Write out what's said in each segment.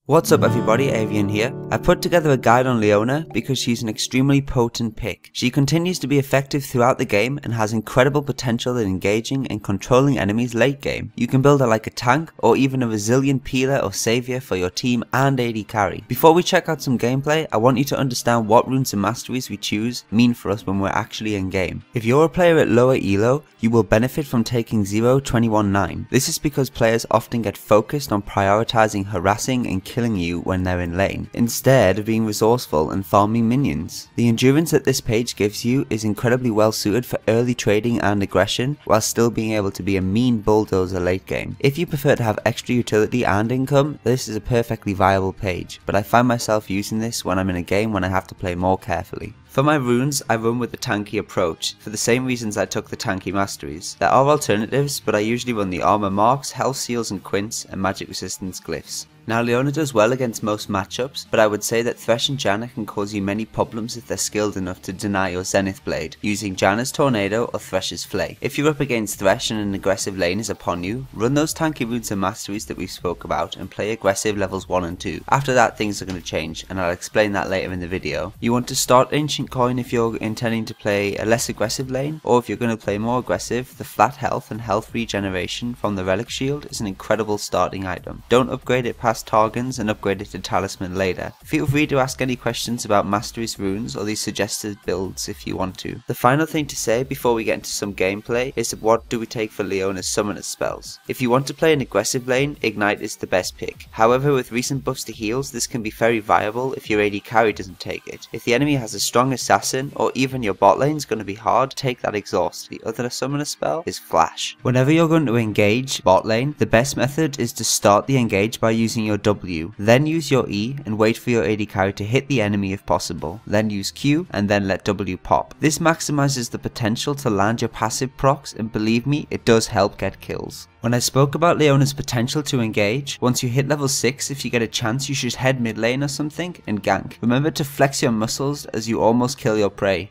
What's up everybody, Avian here. I put together a guide on Leona because she's an extremely potent pick. She continues to be effective throughout the game and has incredible potential in engaging and controlling enemies late game. You can build her like a tank or even a resilient peeler or savior for your team and AD carry. Before we check out some gameplay, I want you to understand what runes and masteries we choose mean for us when we're actually in game. If you're a player at lower elo, you will benefit from taking 0-21-9. This is because players often get focused on prioritizing harassing and killing you when they're in lane, instead of being resourceful and farming minions. The endurance that this page gives you is incredibly well suited for early trading and aggression, while still being able to be a mean bulldozer late game. If you prefer to have extra utility and income, this is a perfectly viable page, but I find myself using this when I'm in a game when I have to play more carefully. For my runes, I run with the tanky approach, for the same reasons I took the tanky masteries. There are alternatives, but I usually run the armor marks, health seals and quints, and magic resistance glyphs. Now Leona does well against most matchups, but I would say that Thresh and Janna can cause you many problems if they're skilled enough to deny your Zenith Blade, using Janna's Tornado or Thresh's Flay. If you're up against Thresh and an aggressive lane is upon you, run those tanky runes and masteries that we spoke about and play aggressive levels 1 and 2. After that things are going to change, and I'll explain that later in the video. You want to start Ancient Coin if you're intending to play a less aggressive lane, or if you're going to play more aggressive, the flat health and health regeneration from the Relic Shield is an incredible starting item. Don't upgrade it past Targons and upgrade it to Talisman later. Feel free to ask any questions about Masteries runes or these suggested builds if you want to. The final thing to say before we get into some gameplay is what do we take for Leona's summoner spells. If you want to play an aggressive lane, Ignite is the best pick. However, with recent buffs to heals, this can be very viable if your AD carry doesn't take it. If the enemy has a strong assassin or even your bot lane is going to be hard, take that exhaust. The other summoner spell is Flash. Whenever you're going to engage bot lane, the best method is to start the engage by using your W, then use your E and wait for your AD carry to hit the enemy if possible, then use Q and then let W pop. This maximizes the potential to land your passive procs, and believe me, it does help get kills. When I spoke about Leona's potential to engage, once you hit level 6, if you get a chance, you should head mid lane or something and gank. Remember to flex your muscles as you almost kill your prey.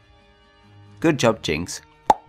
Good job, Jinx.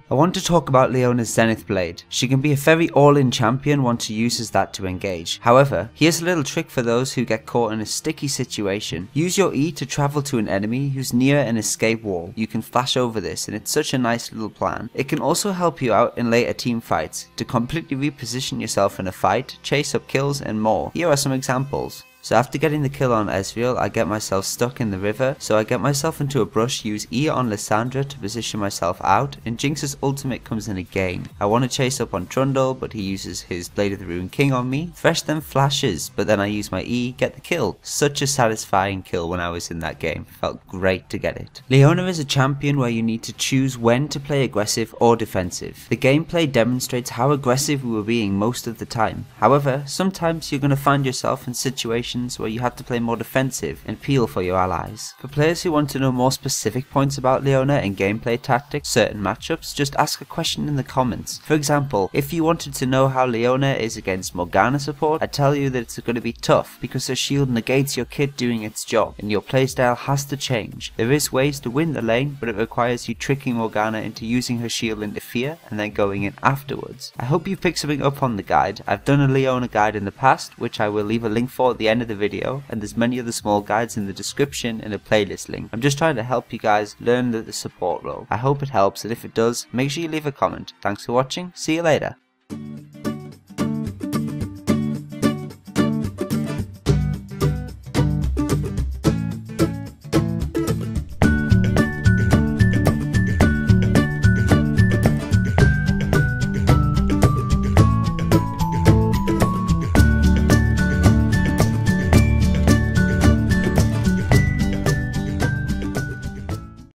I want to talk about Leona's Zenith Blade. She can be a very all-in champion once she uses that to engage. However, here's a little trick for those who get caught in a sticky situation. Use your E to travel to an enemy who's near an escape wall. You can flash over this, and it's such a nice little plan. It can also help you out in later team fights, to completely reposition yourself in a fight, chase up kills and more. Here are some examples. So after getting the kill on Ezreal, I get myself stuck in the river, so I get myself into a brush, use E on Lissandra to position myself out, and Jinx's ultimate comes in again. I want to chase up on Trundle, but he uses his Blade of the Ruined King on me. Thresh then flashes, but then I use my E, get the kill. Such a satisfying kill when I was in that game. Felt great to get it. Leona is a champion where you need to choose when to play aggressive or defensive. The gameplay demonstrates how aggressive we were being most of the time. However, sometimes you're going to find yourself in situations where you have to play more defensive and peel for your allies. For players who want to know more specific points about Leona and gameplay tactics, certain matchups, just ask a question in the comments. For example, if you wanted to know how Leona is against Morgana support, I'd tell you that it's going to be tough because her shield negates your kit doing its job and your playstyle has to change. There is ways to win the lane, but it requires you tricking Morgana into using her shield into fear and then going in afterwards. I hope you picked something up on the guide. I've done a Leona guide in the past, which I will leave a link for at the end of the video, and there's many other small guides in the description and a playlist link. I'm just trying to help you guys learn the support role. I hope it helps, and if it does, make sure you leave a comment. Thanks for watching, see you later.